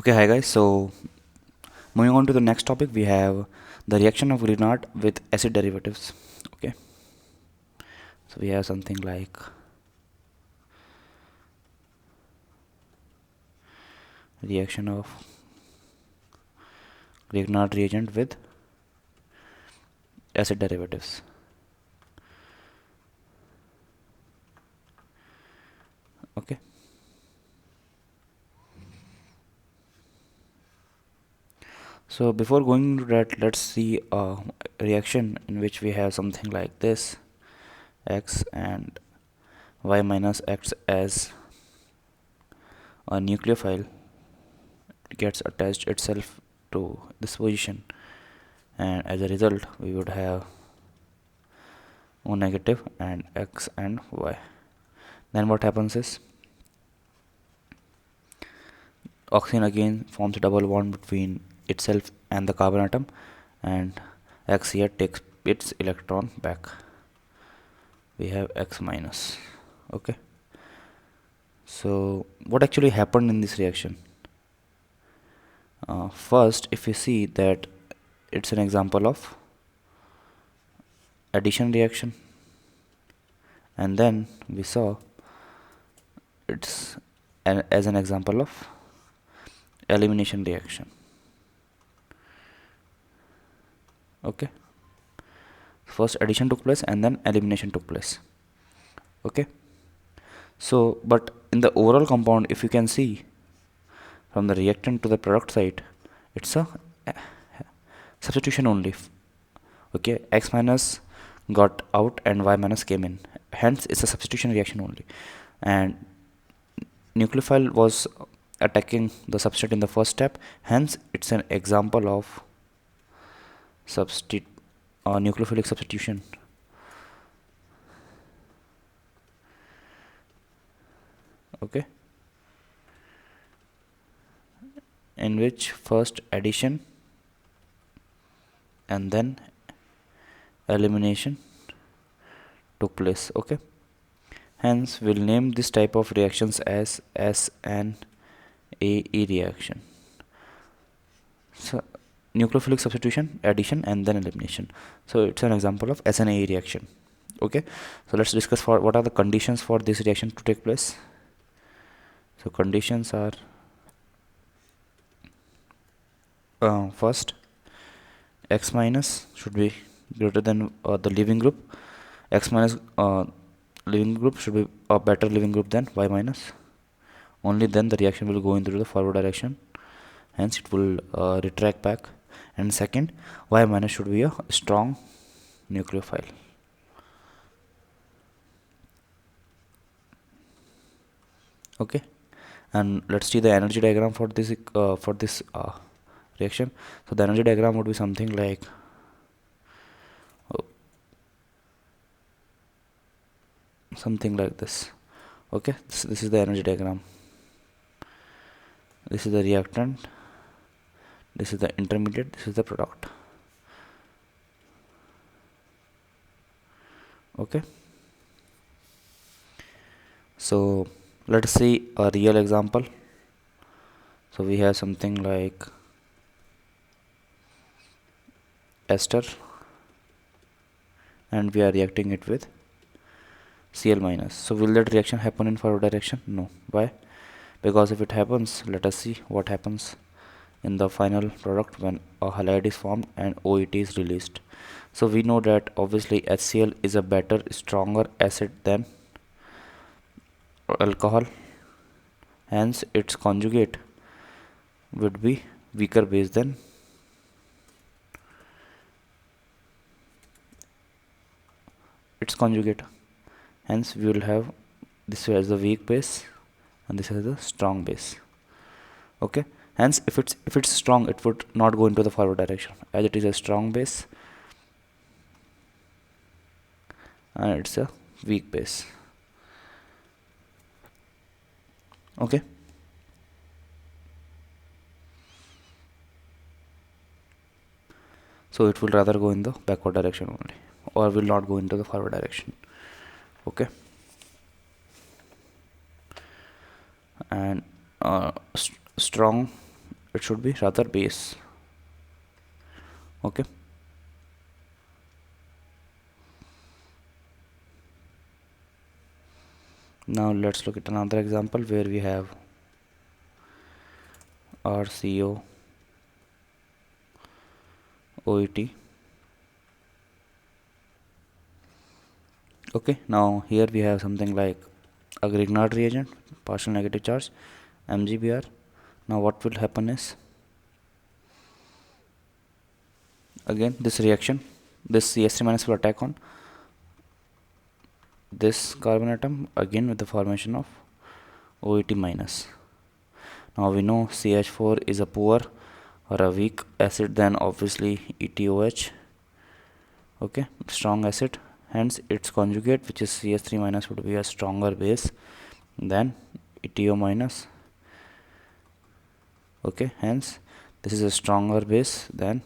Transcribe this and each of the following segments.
Okay, hi guys. So moving on to the next topic, we have the reaction of Grignard with acid derivatives. Okay, so we have something like reaction of Grignard reagent with acid derivatives. Okay, so before going to that, let's see a reaction in which we have something like this: X and Y minus X as a nucleophile gets attached itself to this position, and as a result we would have O negative and X and Y. Then what happens is oxygen again forms a double bond between itself and the carbon atom, and X here takes its electron back. We have X minus. Okay, so what actually happened in this reaction? First, if you see that it's an example of addition reaction, and then we saw it's as an example of elimination reaction. Okay, first addition took place and then elimination took place. Okay, so but in the overall compound, if you can see from the reactant to the product side, it's a substitution only. Okay, X minus got out and Y minus came in, hence it's a substitution reaction only, and nucleophile was attacking the substrate in the first step, hence it's an example of nucleophilic substitution. Okay, in which first addition and then elimination took place. Okay, hence we'll name this type of reactions as SNAE reaction. So nucleophilic substitution, addition, and then elimination. So it's an example of SNAE reaction. Okay, so let's discuss for what are the conditions for this reaction to take place. So conditions are first, X minus should be greater than the leaving group. X minus leaving group should be a better leaving group than Y minus. Only then the reaction will go into the forward direction, hence it will retract back. And second, Y minus should be a strong nucleophile. Okay, and let's see the energy diagram for this reaction. So the energy diagram would be something like this. Okay, this is the energy diagram. This is the reactant, this is the intermediate, this is the product. Okay, so let's see a real example. So we have something like ester, and we are reacting it with Cl minus. So will that reaction happen in forward direction? No. Why? Because if it happens, let us see what happens in the final product when a halide is formed and OET is released. So we know that obviously HCl is a better, stronger acid than alcohol, hence its conjugate would be weaker base than its conjugate. Hence we will have this as the weak base and this is the strong base. Okay, hence if it's strong, it would not go into the forward direction, as it is a strong base and it's a weak base. Okay, so it will rather go in the backward direction only, or will not go into the forward direction. Okay, and strong it should be rather base. Okay. Now let's look at another example where we have RCO OET. Okay, now here we have something like a Grignard reagent, partial negative charge, MgBr. Now what will happen is, again this reaction, this CH3 minus will attack on this carbon atom again with the formation of OET minus. Now we know CH4 is a poor or a weak acid, then obviously ETOH, okay, strong acid, hence its conjugate, which is CH3 minus, would be a stronger base than ETO minus. Okay, hence this is a stronger base than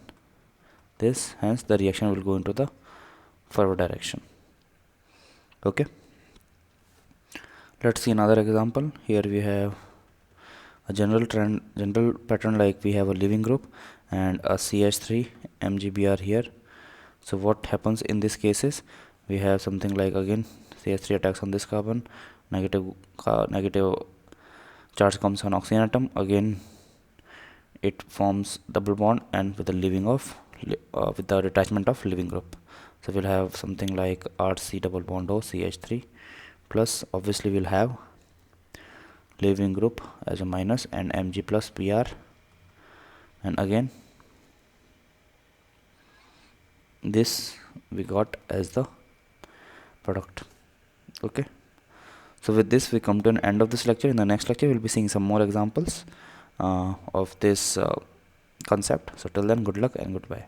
this, hence the reaction will go into the forward direction. Okay, let's see another example. Here we have a general pattern, like we have a leaving group and a CH3 MgBr here. So what happens in this case is, we have something like, again CH3 attacks on this carbon, negative charge comes on oxygen atom, again it forms double bond and with the leaving of with the detachment of leaving group. So we'll have something like RC double bond O CH3 plus, obviously we'll have leaving group as a minus and Mg plus Br, and again this we got as the product. Okay, so with this we come to an end of this lecture. In the next lecture we'll be seeing some more examples of this concept. So till then, good luck and goodbye.